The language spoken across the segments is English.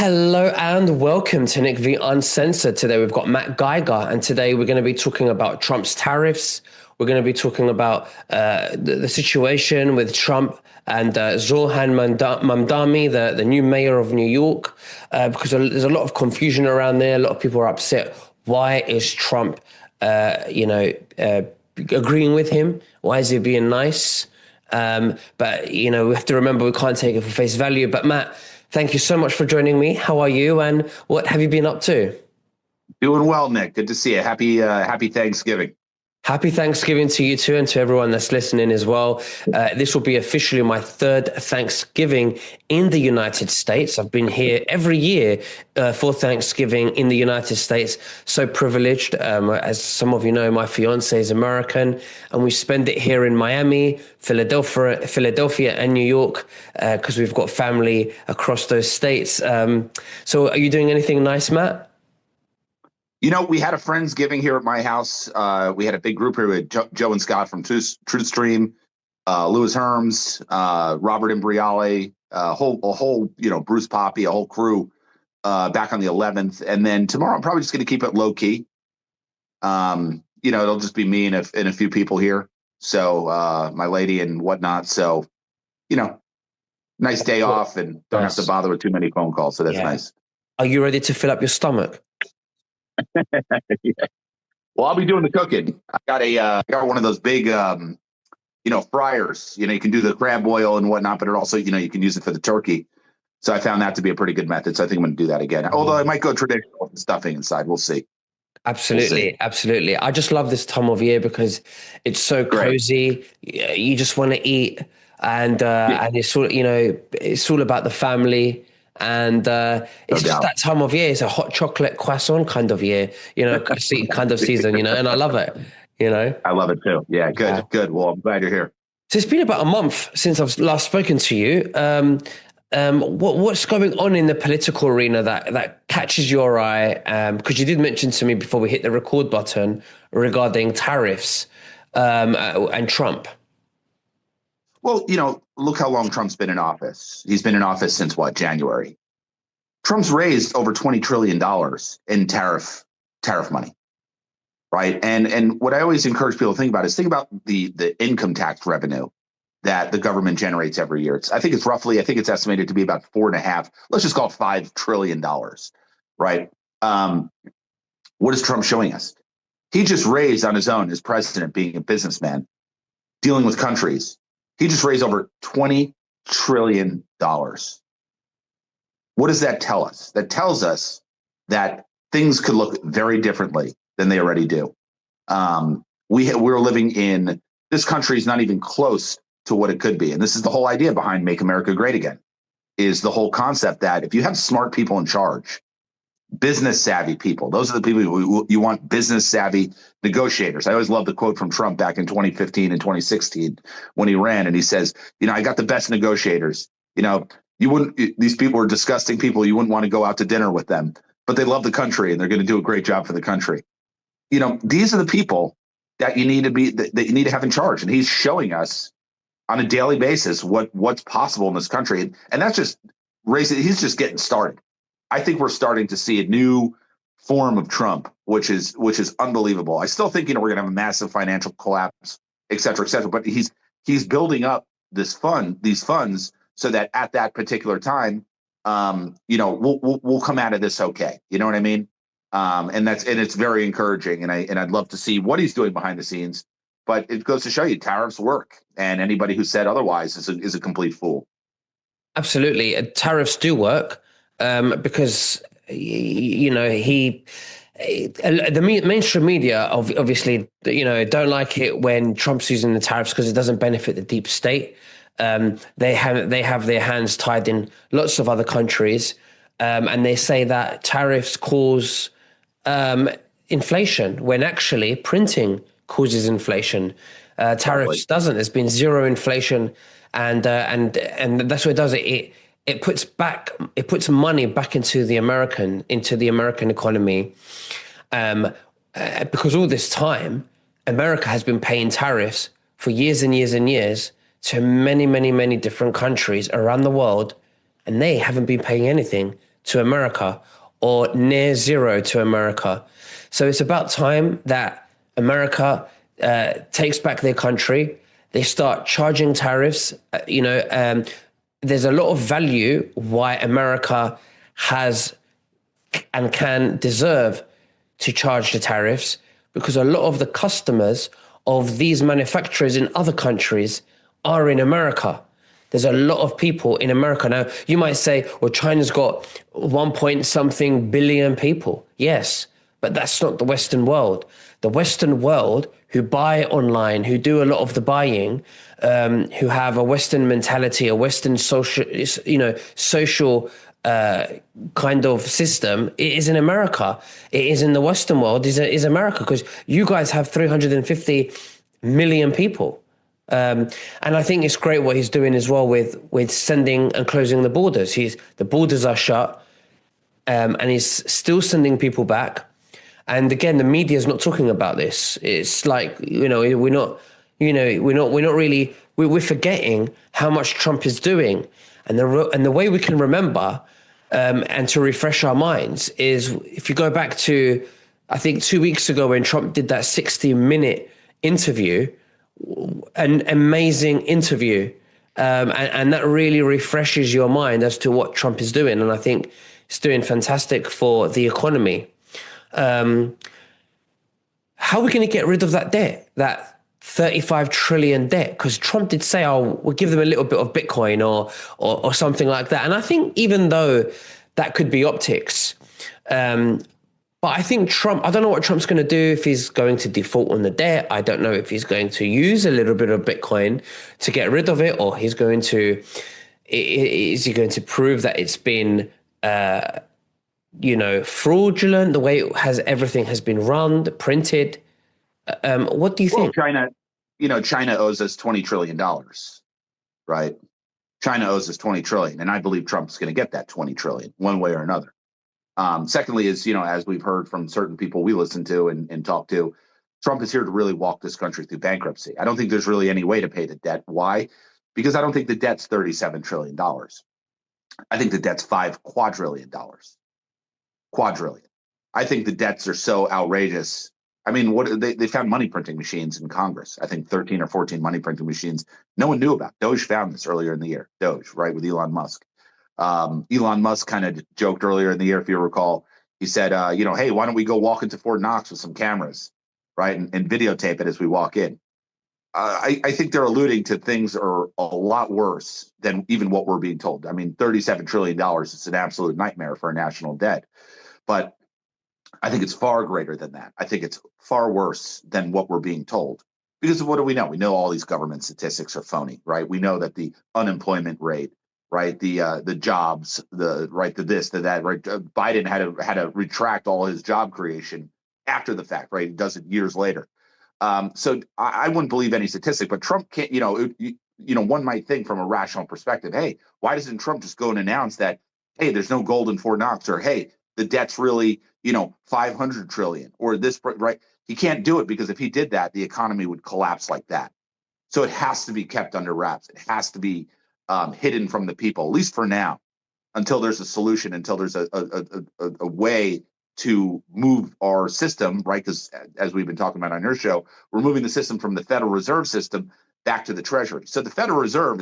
Hello and welcome to Nick V Uncensored. Today we've got Matt Geiger, and today we're going to be talking about Trump's tariffs. We're going to be talking about the situation with Trump and Zohan Mamdani, the new mayor of New York, because there's a lot of confusion around there. A lot of people are upset. Why is Trump, agreeing with him? Why is he being nice? But we have to remember we can't take it for face value. But Matt, thank you so much for joining me. How are you, and what have you been up to? Doing well, Nick. Good to see you. Happy Thanksgiving. Happy Thanksgiving to you too, and to everyone that's listening as well. This will be officially my third Thanksgiving in the United States. I've been here every year for Thanksgiving in the United States. So privileged. As some of you know, my fiance is American, and we spend it here in Miami, Philadelphia, and New York because we've got family across those states. So are you doing anything nice, Matt? We had a Friendsgiving here at my house. We had a big group here with Joe and Scott from Truth Stream, Louis Herms, Robert Imbriale, a whole, Bruce Poppy, a whole crew back on the 11th. And then tomorrow, I'm probably just going to keep it low key. It'll just be me and a few people here. So my lady and whatnot. So, nice day off and don't have to bother with too many phone calls. So that's nice. Are you ready to fill up your stomach? Yeah. Well, I'll be doing the cooking. I got one of those big, fryers. You can do the crab oil and whatnot, but it also, you can use it for the turkey. So I found that to be a pretty good method. So I think I'm going to do that again. Although I might go traditional with stuffing inside. We'll see. Absolutely. Absolutely. I just love this time of year because it's so cozy. You just want to eat, and it's all, it's all about the family. And it's just that time of year. It's a hot chocolate croissant kind of year, kind of season, and I love it, I love it too. Yeah, good, good. Well, I'm glad you're here. So it's been about a month since I've last spoken to you. What's going on in the political arena that catches your eye? Because you did mention to me before we hit the record button regarding tariffs and Trump. Well, look how long Trump's been in office. He's been in office since January. Trump's raised over $20 trillion in tariff money, right? And what I always encourage people to think about is the income tax revenue that the government generates every year. I think it's estimated to be about 4.5, let's just call it $5 trillion, right? What is Trump showing us? He just raised on his own as president, being a businessman, dealing with countries. He just raised over $20 trillion. What does that tell us? That tells us that things could look very differently than they already do. We're living in, this country is not even close to what it could be. And this is the whole idea behind Make America Great Again, is the whole concept that if you have smart people in charge, business savvy people, those are the people who you want, business savvy negotiators. I always love the quote from Trump back in 2015 and 2016 when he ran, and he says, I got the best negotiators. These people are disgusting people. You wouldn't want to go out to dinner with them, but they love the country and they're going to do a great job for the country. These are the people that you need to have in charge. And he's showing us on a daily basis what's possible in this country. And that's just he's just getting started. I think we're starting to see a new form of Trump, which is unbelievable. I still think, we're going to have a massive financial collapse, et cetera, but he's building up these funds so that at that particular time, we'll come out of this okay. You know what I mean? And it's very encouraging. And I'd love to see what he's doing behind the scenes. But it goes to show you tariffs work, and anybody who said otherwise is a complete fool. Absolutely, tariffs do work. Because the mainstream media obviously don't like it when Trump's using the tariffs because it doesn't benefit the deep state. They have their hands tied in lots of other countries, and they say that tariffs cause inflation when actually printing causes inflation. Tariffs doesn't. There's been zero inflation, and that's what it does. It puts money back into the American economy, because all this time America has been paying tariffs for years and years and years to many, many, many different countries around the world, and they haven't been paying anything. to America or near zero to America. So it's about time that America takes back their country. They start charging tariffs. There's a lot of value why America has and can deserve to charge the tariffs, because a lot of the customers of these manufacturers in other countries are in America. There's a lot of people in America. Now, you might say, well, China's got 1 point something billion people. Yes, but that's not the Western world. The Western world, who buy online, who do a lot of the buying, who have a Western mentality, a Western social kind of system, it is in America. It is in the Western world, is America, because you guys have 350 million people. And I think it's great what he's doing as well with sending and closing the borders. The borders are shut, and he's still sending people back. And again, the media is not talking about this. It's like, we're forgetting how much Trump is doing. And the way we can remember and to refresh our minds is if you go back to, I think 2 weeks ago when Trump did that 60-minute interview, an amazing interview. And that really refreshes your mind as to what Trump is doing. And I think it's doing fantastic for the economy. How are we going to get rid of that debt, that 35 trillion debt? Because Trump did say, we'll give them a little bit of Bitcoin or something like that. And I think even though that could be optics, but I think I don't know what Trump's going to do, if he's going to default on the debt. I don't know if he's going to use a little bit of Bitcoin to get rid of it, or is he going to prove that it's been, fraudulent, the way everything has been run, printed. What do you think? China owes us $20 trillion, right? China owes us $20 trillion, and I believe Trump's going to get that $20 trillion one way or another. Secondly is, as we've heard from certain people we listen to and talk to, Trump is here to really walk this country through bankruptcy. I don't think there's really any way to pay the debt. Why? Because I don't think the debt's $37 trillion. I think the debt's $5 quadrillion. Quadrillion. I think the debts are so outrageous. I mean, they found money printing machines in Congress. I think 13 or 14 money printing machines no one knew about. Doge found this earlier in the year. Doge, right, with Elon Musk. Elon Musk kind of joked earlier in the year, if you recall. He said, hey, why don't we go walk into Fort Knox with some cameras, right, and videotape it as we walk in. I think they're alluding to things are a lot worse than even what we're being told. I mean, $37 trillion is an absolute nightmare for a national debt. But I think it's far greater than that. I think it's far worse than what we're being told. Because of what do we know? We know all these government statistics are phony, right? We know that the unemployment rate, right, the jobs, the this, the that, right? Biden had to retract all his job creation after the fact, right? He does it years later. So I wouldn't believe any statistic, but Trump can't. One might think from a rational perspective, hey, why doesn't Trump just go and announce that, hey, there's no gold in Fort Knox, or hey, the debt's really, 500 trillion, or this, right? He can't do it, because if he did that, the economy would collapse like that. So it has to be kept under wraps. It has to be hidden from the people, at least for now, until there's a solution, until there's a way to move our system, right? Because as we've been talking about on your show, we're moving the system from the Federal Reserve System back to the Treasury. So the Federal Reserve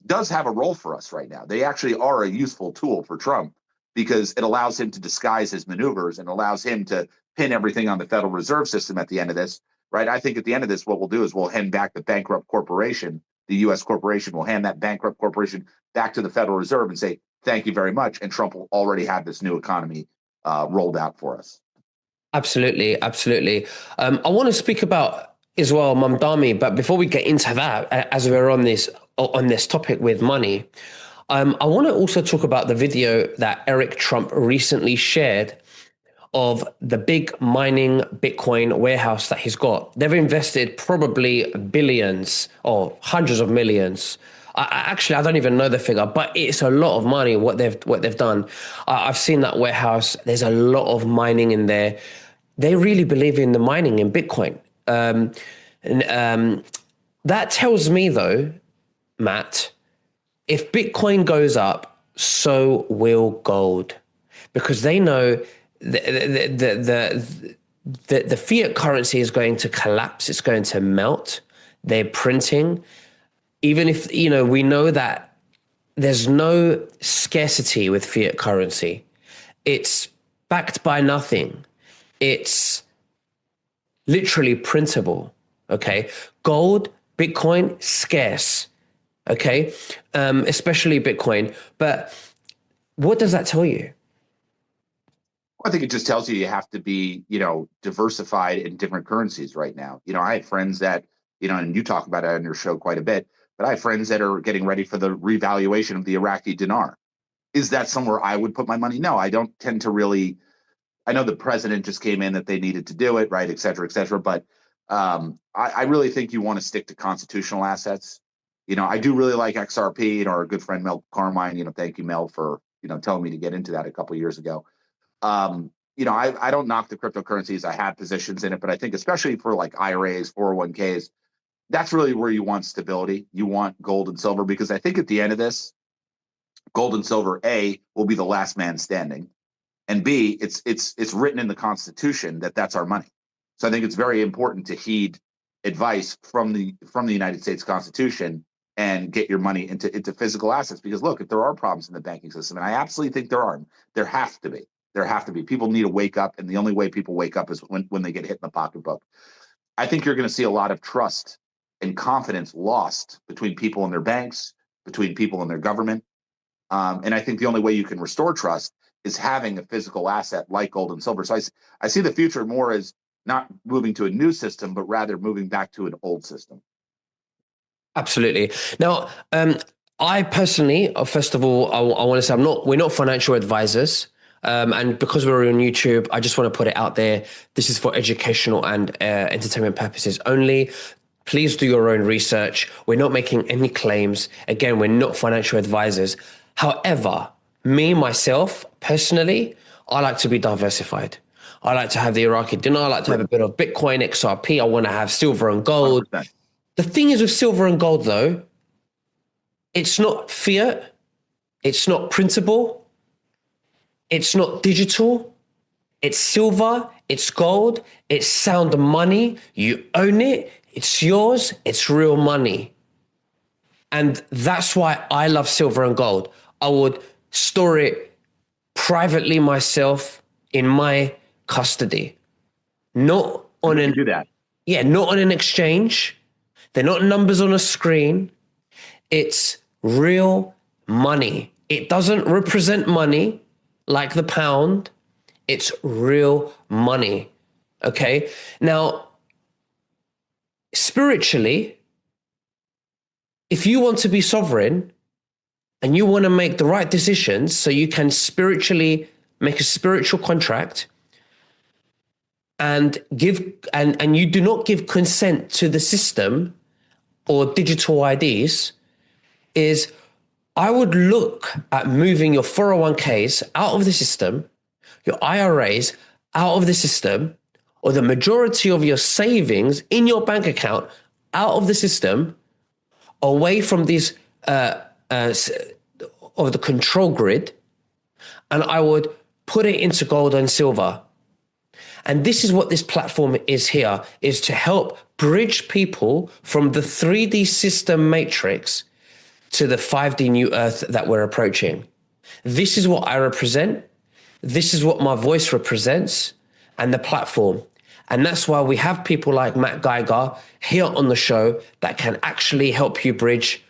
does have a role for us right now. They actually are a useful tool for Trump, because it allows him to disguise his maneuvers and allows him to pin everything on the Federal Reserve System at the end of this, right? I think at the end of this, what we'll do is we'll hand back the bankrupt corporation. The U.S. corporation will hand that bankrupt corporation back to the Federal Reserve and say, thank you very much. And Trump will already have this new economy rolled out for us. Absolutely. Absolutely. I want to speak about as well Mamdani, but before we get into that, as we're on this topic with money, I want to also talk about the video that Eric Trump recently shared of the big mining Bitcoin warehouse that he's got. They've invested probably billions or hundreds of millions. I don't even know the figure, but it's a lot of money what they've done. I've seen that warehouse. There's a lot of mining in there. They really believe in the mining in Bitcoin. That tells me, though, Matt, if Bitcoin goes up so will gold, because they know the fiat currency is going to collapse. It's going to melt. They're printing. Even if, we know that there's no scarcity with fiat currency. It's backed by nothing. It's literally printable. Okay. Gold, Bitcoin, scarce. Okay. Especially Bitcoin. But what does that tell you? I think it just tells you have to be, diversified in different currencies right now. I have friends that, and you talk about it on your show quite a bit, but I have friends that are getting ready for the revaluation of the Iraqi dinar. Is that somewhere I would put my money? No, I don't tend to really. I know the president just came in that they needed to do it, right, et cetera, et cetera. But I really think you want to stick to constitutional assets. I do really like XRP. Our good friend Mel Carmine. Thank you, Mel, for telling me to get into that a couple of years ago. I don't knock the cryptocurrencies. I have positions in it, but I think especially for like IRAs, 401ks, that's really where you want stability. You want gold and silver, because I think at the end of this, gold and silver, A, will be the last man standing, and B, it's written in the Constitution that that's our money. So I think it's very important to heed advice from the United States Constitution and get your money into physical assets. Because look, if there are problems in the banking system, and I absolutely think there have to be. There have to be. People need to wake up, and the only way people wake up is when they get hit in the pocketbook. I think you're going to see a lot of trust and confidence lost between people and their banks, between people and their government. And I think the only way you can restore trust is having a physical asset like gold and silver. So I see the future more as not moving to a new system, but rather moving back to an old system. Absolutely. Now, I personally, first of all, I want to say we're not financial advisors. And because we're on YouTube, I just want to put it out there. This is for educational and entertainment purposes only. Please do your own research. We're not making any claims. Again, we're not financial advisors. However, myself, personally, I like to be diversified. I like to have the Iraqi dinar. I like to have a bit of Bitcoin, XRP. I want to have silver and gold. 100%. The thing is with silver and gold, though, it's not fiat. It's not printable. It's not digital. It's silver. It's gold. It's sound money. You own it. It's yours. It's real money. And that's why I love silver and gold. I would store it privately myself in my custody. Not on an do that. Yeah, not on an exchange. They're not numbers on a screen. It's real money. It doesn't represent money like the pound. It's real money. Okay? Now, spiritually, if you want to be sovereign and you want to make the right decisions so you can spiritually make a spiritual contract and you do not give consent to the system or digital IDs, is I would look at moving your 401ks out of the system, your IRAs out of the system, or the majority of your savings in your bank account out of the system, away from these of the control grid, and I would put it into gold and silver. And this is what this platform is here, is to help bridge people from the 3D system matrix to the 5D new earth that we're approaching. This is what I represent. This is what my voice represents, and the platform. And that's why we have people like Matt Geiger here on the show that can actually help you bridge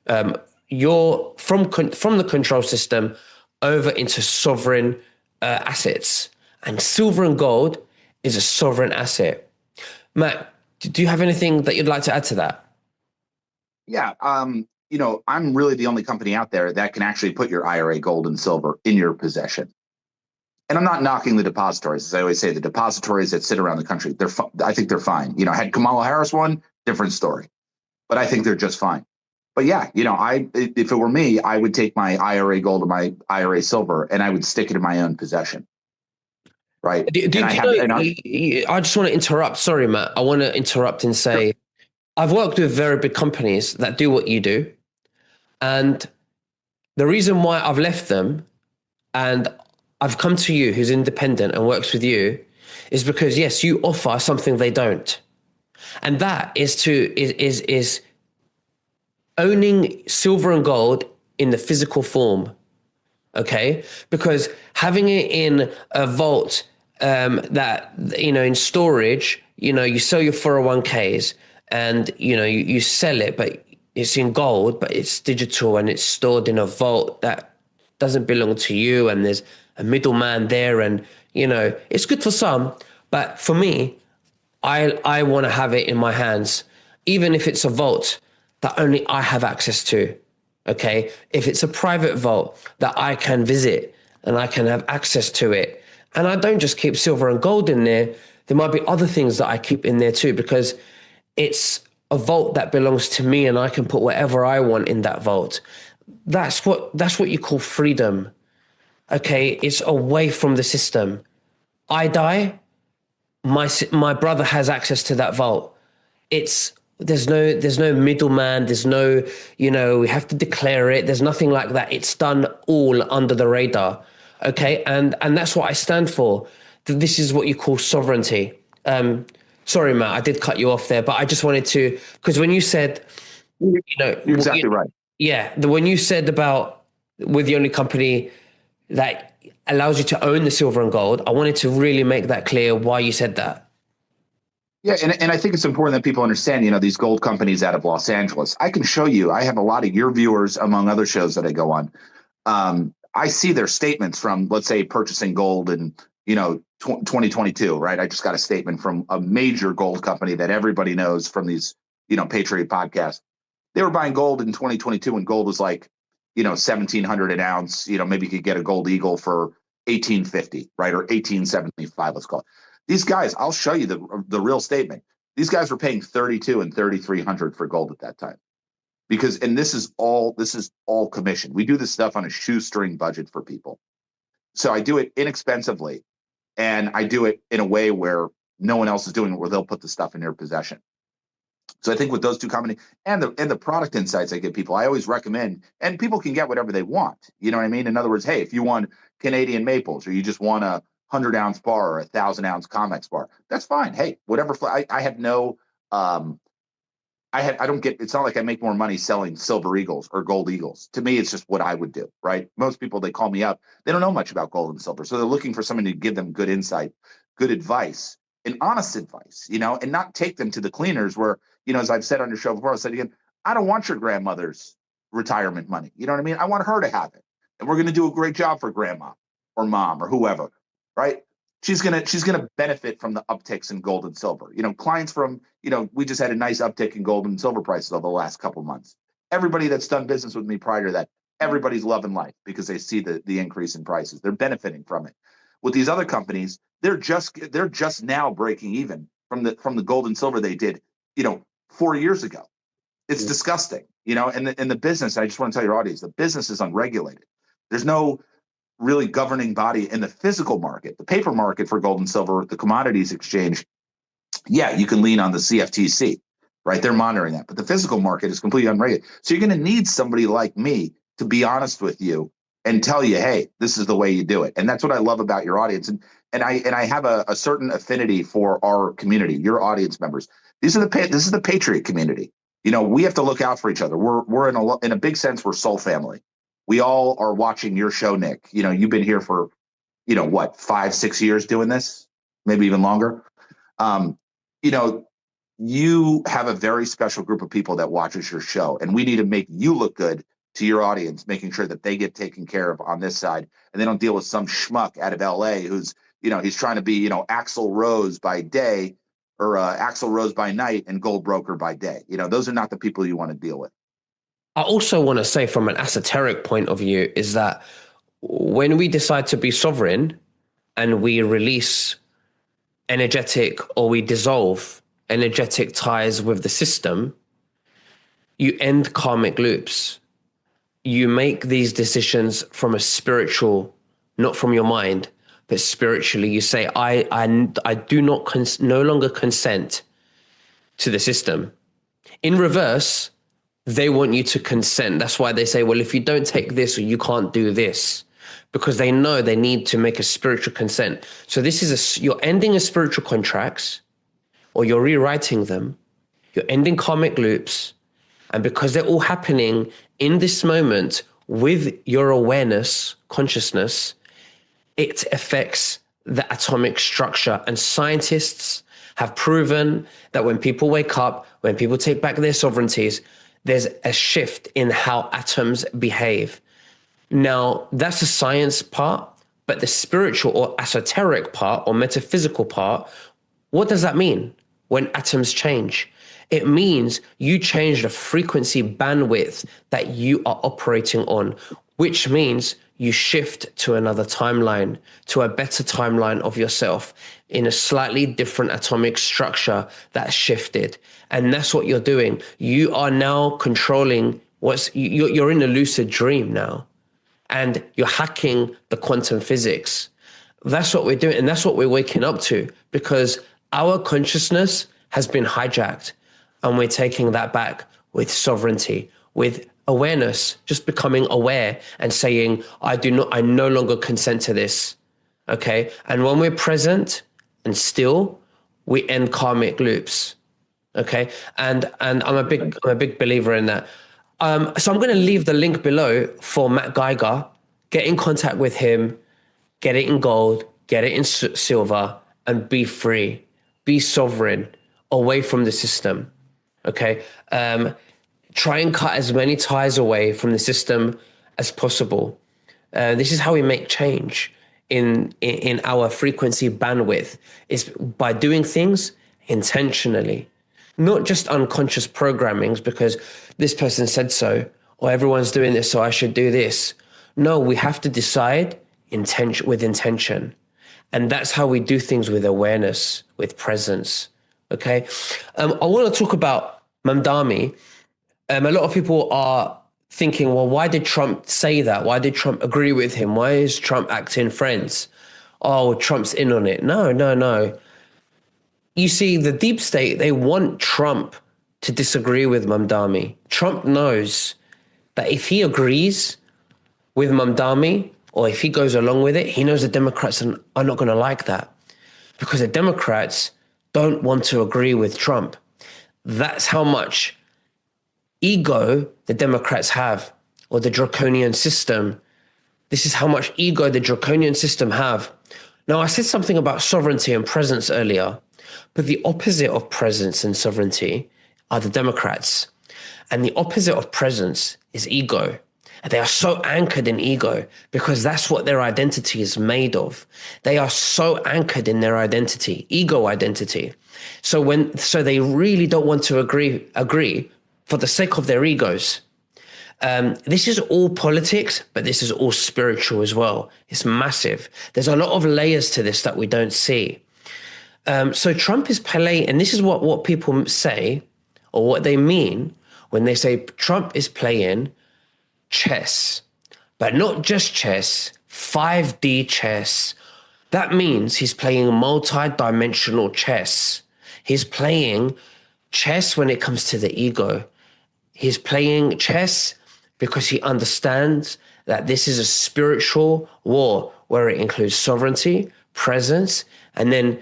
from the control system over into sovereign assets. And silver and gold is a sovereign asset. Matt, do you have anything that you'd like to add to that? Yeah. I'm really the only company out there that can actually put your IRA gold and silver in your possession. And I'm not knocking the depositories. As I always say, the depositories that sit around the country, I think they're fine. Had Kamala Harris one, different story. But I think they're just fine. But yeah, if it were me, I would take my IRA gold or my IRA silver and I would stick it in my own possession. Right. I just want to interrupt. Sorry, Matt. I want to interrupt and say, sure. I've worked with very big companies that do what you do. And The reason why I've left them and I've come to you, who's independent and works with you, is because yes, you offer something they don't, and that is owning silver and gold in the physical form. Okay, because having it in a vault, that, in storage, you sell your 401ks, and you sell it, but it's in gold, but it's digital and it's stored in a vault that doesn't belong to you, and there's a middleman there, and it's good for some, but for me, I want to have it in my hands, even if it's a vault that only I have access to. Okay. If it's a private vault that I can visit and I can have access to it, and I don't just keep silver and gold in there, there might be other things that I keep in there too, because it's a vault that belongs to me and I can put whatever I want in that vault. That's what you call freedom. Okay. It's away from the system. I die, my brother has access to that vault. It's there's no middleman, there's no, we have to declare it, there's nothing like that. It's done all under the radar. Okay, and that's what I stand for. This is what you call sovereignty. Sorry, Matt, I did cut you off there, but I just wanted to, because when you said, You're exactly right. yeah, when you said about, we're the only company that allows you to own the silver and gold, I wanted to really make that clear why you said that. Yeah, and I think it's important that people understand, these gold companies out of Los Angeles. I can show you, I have a lot of your viewers among other shows that I go on. I see their statements from, let's say, purchasing gold in, 2022, right? I just got a statement from a major gold company that everybody knows from these, Patriot podcasts. They were buying gold in 2022 when gold was like, 1,700 an ounce. Maybe you could get a gold eagle for 1850, right? Or 1875, let's call it. These guys, I'll show you the real statement. These guys were paying 32 and 3,300 for gold at that time, because, and this is all commission. We do this stuff on a shoestring budget for people. So I do it inexpensively, and I do it in a way where no one else is doing it, where they'll put the stuff in their possession. So I think with those two companies and the product insights I give people, I always recommend, and people can get whatever they want. You know what I mean? In other words, hey, if you want Canadian maples, or you just want a 100-ounce bar or 1,000-ounce Comex bar, that's fine. Hey, whatever. I have no, I don't get, it's not like I make more money selling silver eagles or gold eagles. To me, it's just what I would do, right? Most people, they call me up, they don't know much about gold and silver. So they're looking for someone to give them good insight, good advice, and honest advice, and not take them to the cleaners where, as I've said on your show before, I said again, I don't want your grandmother's retirement money. You know what I mean? I want her to have it. And we're going to do a great job for grandma or mom or whoever, right? She's gonna benefit from the upticks in gold and silver. Clients from, we just had a nice uptick in gold and silver prices over the last couple of months. Everybody that's done business with me prior to that, everybody's loving life because they see the increase in prices. They're benefiting from it. With these other companies, they're just now breaking even from the gold and silver they did, 4 years ago. It's disgusting, and the business, I just want to tell your audience, the business is unregulated. There's no really governing body in the physical market, the paper market for gold and silver, the commodities exchange. Yeah, you can lean on the CFTC, right? They're monitoring that, but the physical market is completely unregulated. So you're going to need somebody like me to be honest with you and tell you, hey, this is the way you do it. And that's what I love about your audience. And I have a certain affinity for our community, your audience members. This is the Patriot community. We have to look out for each other. We're in a big sense, we're soul family. We all are watching your show, Nick. You've been here for, what, 5-6 years doing this, maybe even longer. You have a very special group of people that watches your show, and we need to make you look good to your audience, making sure that they get taken care of on this side, and they don't deal with some schmuck out of LA who's, he's trying to be, Axl Rose by day or Axl Rose by night and gold broker by day. Those are not the people you want to deal with. I also want to say, from an esoteric point of view, is that when we decide to be sovereign and we release energetic, or we dissolve energetic ties with the system, you end karmic loops. You make these decisions from a spiritual, not from your mind, but spiritually. You say, I do not no longer consent to the system. In reverse, they want you to consent. That's why they say, well, if you don't take this, or you can't do this, because they know they need to make a spiritual consent. So this is you're ending a spiritual contracts, or you're rewriting them. You're ending karmic loops. And because they're all happening in this moment with your awareness, consciousness, it affects the atomic structure. And scientists have proven that when people wake up, when people take back their sovereignties, there's a shift in how atoms behave. Now, that's the science part, but the spiritual or esoteric part or metaphysical part, what does that mean when atoms change? It means you change the frequency bandwidth that you are operating on, which means you shift to another timeline, to a better timeline of yourself in a slightly different atomic structure that's shifted. And that's what you're doing. You are now controlling you're in a lucid dream now, and you're hacking the quantum physics. That's what we're doing. And that's what we're waking up to, because our consciousness has been hijacked, and we're taking that back with sovereignty, with awareness, just becoming aware and saying, I no longer consent to this. Okay. And when we're present and still, we end karmic loops. Okay. And I'm a big believer in that. So I'm going to leave the link below for Matt Geiger. Get in contact with him, get it in gold, get it in silver, and be free, be sovereign, away from the system. Okay. Try and cut as many ties away from the system as possible. This is how we make change in our frequency bandwidth, is by doing things intentionally, not just unconscious programmings because this person said so, or everyone's doing this, so I should do this. No, we have to decide with intention. And that's how we do things, with awareness, with presence. Okay. I want to talk about Mamdani. A lot of people are thinking, well, why did Trump say that? Why did Trump agree with him? Why is Trump acting friends? Oh, Trump's in on it. No. You see, the deep state, they want Trump to disagree with Mamdani. Trump knows that if he agrees with Mamdani, or if he goes along with it, he knows the Democrats are not going to like that, because the Democrats don't want to agree with Trump. That's how much ego the Democrats have, or the draconian system. This is how much ego the draconian system have. Now, I said something about sovereignty and presence earlier, but the opposite of presence and sovereignty are the Democrats. And the opposite of presence is ego. And they are so anchored in ego because that's what their identity is made of. They are so anchored in their identity, ego identity. So they really don't want to agree for the sake of their egos. This is all politics, but this is all spiritual as well. It's massive. There's a lot of layers to this that we don't see. So Trump is playing, and this is what people say, or what they mean when they say Trump is playing chess, but not just chess, 5D chess. That means he's playing multi-dimensional chess. He's playing chess when it comes to the ego. He's playing chess because he understands that this is a spiritual war where it includes sovereignty, presence, and then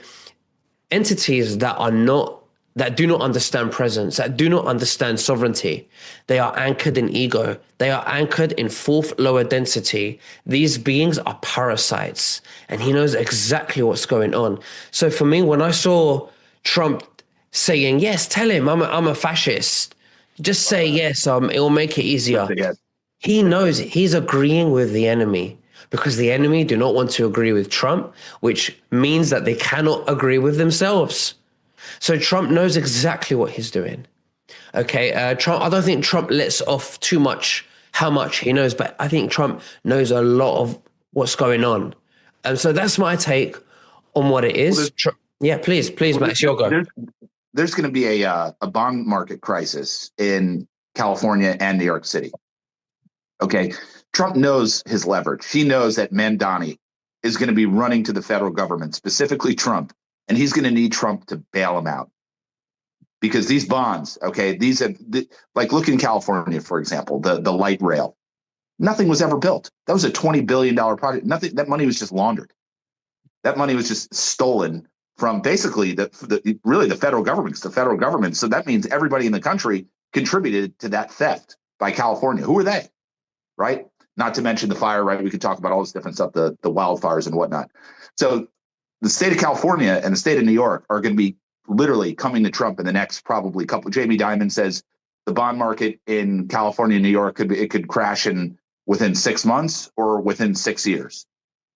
entities that do not understand presence, that do not understand sovereignty. They are anchored in ego. They are anchored in fourth lower density. These beings are parasites, and he knows exactly what's going on. So for me, when I saw Trump saying, yes, tell him I'm a fascist, just say yes, it will make it easier. He knows he's agreeing with the enemy, because the enemy do not want to agree with Trump, which means that they cannot agree with themselves. So Trump knows exactly what he's doing. Okay, Trump. I don't think Trump lets off too much how much he knows, but I think Trump knows a lot of what's going on. And so that's my take on what it is. Yeah, please, Max, your go. There's going to be a bond market crisis in California and New York City. Okay, Trump knows his leverage. He knows that Mamdani is going to be running to the federal government, specifically Trump, and he's going to need Trump to bail him out. because these bonds, okay, like look in California, for example, the light rail. Nothing was ever built. That was a $20 billion project. Nothing. That money was just laundered. That money was just stolen from basically really the federal government. It's the federal government. So that means everybody in the country contributed to that theft by California. Who are they? Right? Not to mention the fire, right? We could talk about all this different stuff, the wildfires and whatnot. So the state of California and the state of New York are going to be literally coming to Trump in the next probably couple. Jamie Dimon says the bond market in California and New York could crash within 6 months or within 6 years.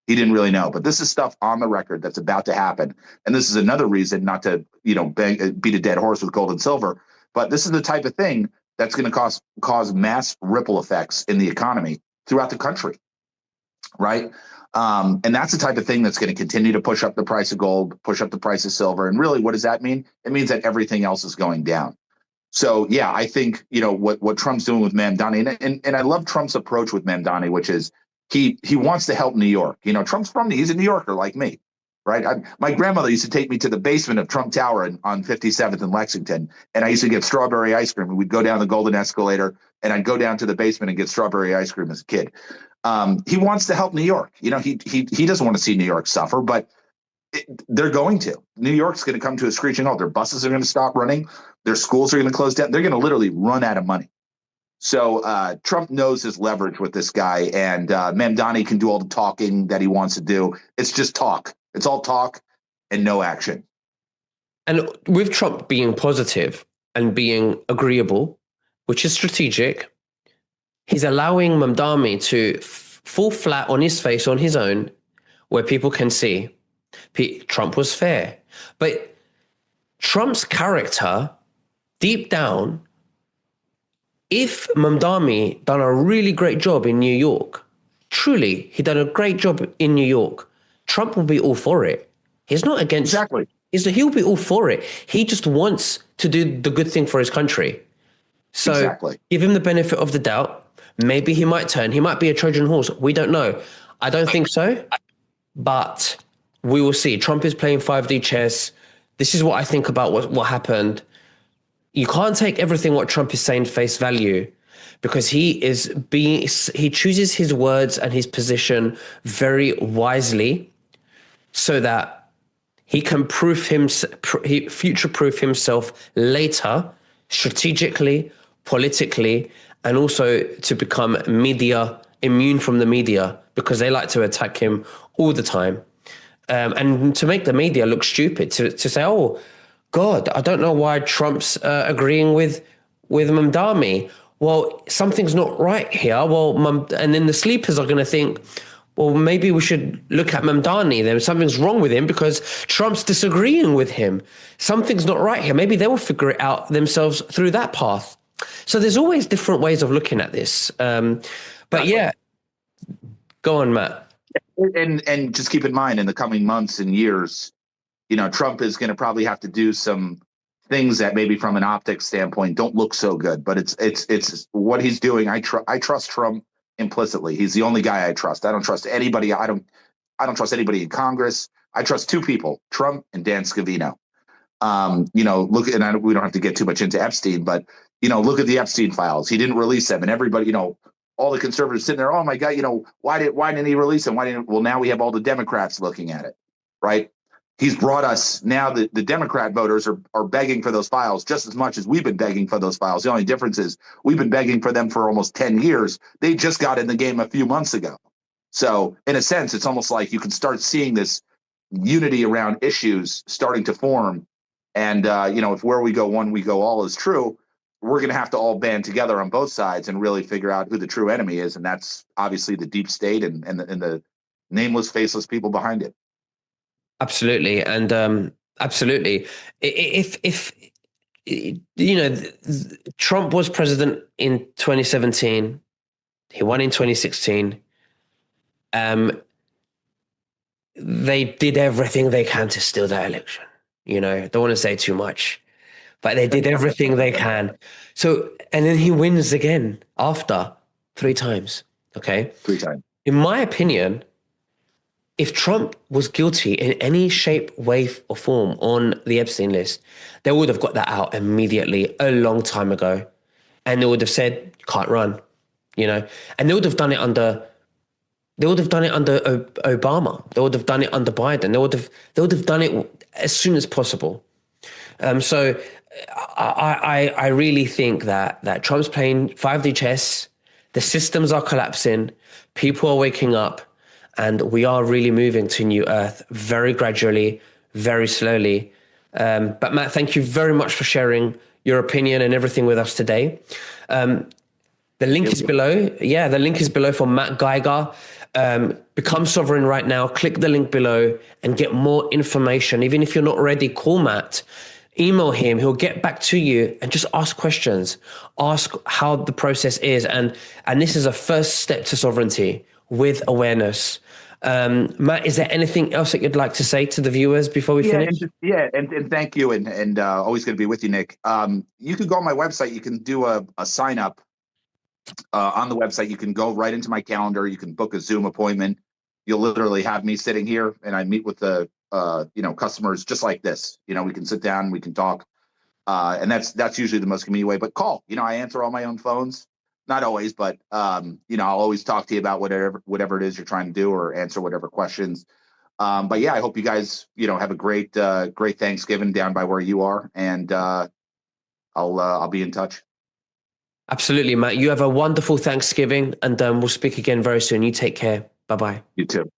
He didn't really know, but this is stuff on the record that's about to happen. And this is another reason not to, beat a dead horse with gold and silver, but this is the type of thing that's going to cause mass ripple effects in the economy throughout the country, right? And that's the type of thing that's going to continue to push up the price of gold, push up the price of silver. And really, what does that mean? It means that everything else is going down. So, yeah, I think, what Trump's doing with Mamdani, and I love Trump's approach with Mamdani, which is he wants to help New York. Trump's he's a New Yorker like me, right? My grandmother used to take me to the basement of Trump Tower on 57th and Lexington, and I used to get strawberry ice cream. And we'd go down the golden escalator, and I'd go down to the basement and get strawberry ice cream as a kid. He wants to help New York. He doesn't want to see New York suffer, but they're going to. New York's going to come to a screeching halt. Their buses are going to stop running. Their schools are going to close down. They're going to literally run out of money. So Trump knows his leverage with this guy, and Mamdani can do all the talking that he wants to do. It's just talk. It's all talk and no action. And with Trump being positive and being agreeable, which is strategic, he's allowing Mamdani to fall flat on his face on his own, where people can see Trump was fair. But Trump's character, deep down, if Mamdani done a really great job in New York, truly, he done a great job in New York, Trump will be all for it. He's not against. Exactly. He'll be all for it. He just wants to do the good thing for his country. So exactly. Give him the benefit of the doubt. Maybe he might turn. He might be a Trojan horse. We don't know. I don't think so, but we will see. Trump is playing 5D chess. This is what I think about what happened. You can't take everything what Trump is saying face value, because he chooses his words and his position very wisely so that he can future-proof himself later, strategically, politically, and also to become immune from the media, because they like to attack him all the time. And to make the media look stupid, to say, oh, God, I don't know why Trump's agreeing with Mamdani. Well, something's not right here. Well, and then the sleepers are going to think, well, maybe we should look at Mamdani. Then something's wrong with him because Trump's disagreeing with him. Something's not right here. Maybe they will figure it out themselves through that path. So there's always different ways of looking at this. But yeah, go on, Matt. And just keep in mind, in the coming months and years, Trump is going to probably have to do some things that maybe from an optics standpoint don't look so good, but it's what he's doing. I trust Trump implicitly. He's the only guy I trust. I don't trust anybody. I don't trust anybody in Congress. I trust two people, Trump and Dan Scavino. Look, and we don't have to get too much into Epstein, but look at the Epstein files. He didn't release them, and everybody, all the conservatives sitting there, oh my God, why didn't he release them? Well, now we have all the Democrats looking at it, right? He's brought us now the Democrat voters are begging for those files just as much as we've been begging for those files. The only difference is we've been begging for them for almost 10 years. They just got in the game a few months ago. So in a sense, it's almost like you can start seeing this unity around issues starting to form. And, if where we go one, we go all is true, we're going to have to all band together on both sides and really figure out who the true enemy is. And that's obviously the deep state and the nameless, faceless people behind it. Absolutely. And absolutely. If Trump was president in 2017, he won in 2016. They did everything they can to steal that election. Don't want to say too much, but they did everything they can. So, and then he wins again after 3 times. Okay. 3 times. In my opinion, if Trump was guilty in any shape, way, or form on the Epstein list, they would have got that out immediately a long time ago. And they would have said, can't run, you know, and they would have done it under Obama. They would have done it under Biden. They would have done it as soon as possible. So I really think that Trump's playing 5D chess. The systems are collapsing. People are waking up, and we are really moving to new earth very gradually, very slowly. But Matt, thank you very much for sharing your opinion and everything with us today. The link is below. Yeah, the link is below for Matt Geiger. Become sovereign right now. Click the link below and get more information. Even if you're not ready, call Matt. Email him. He'll get back to you and just ask questions. Ask how the process is. And this is a first step to sovereignty with awareness. Matt, is there anything else that you'd like to say to the viewers before we finish? And thank you. And always going to be with you, Nick. You can go on my website. You can do a sign up on the website. You can go right into my calendar. You can book a Zoom appointment. You'll literally have me sitting here, and I meet with the customers just like this. We can sit down, we can talk, and that's usually the most convenient way. But call. I answer all my own phones. Not always, but I'll always talk to you about whatever it is you're trying to do, or answer whatever questions. But yeah, I hope you guys have a great Thanksgiving down by where you are, and I'll be in touch. Absolutely, Matt. You have a wonderful Thanksgiving, and we'll speak again very soon. You take care. Bye-bye. You too.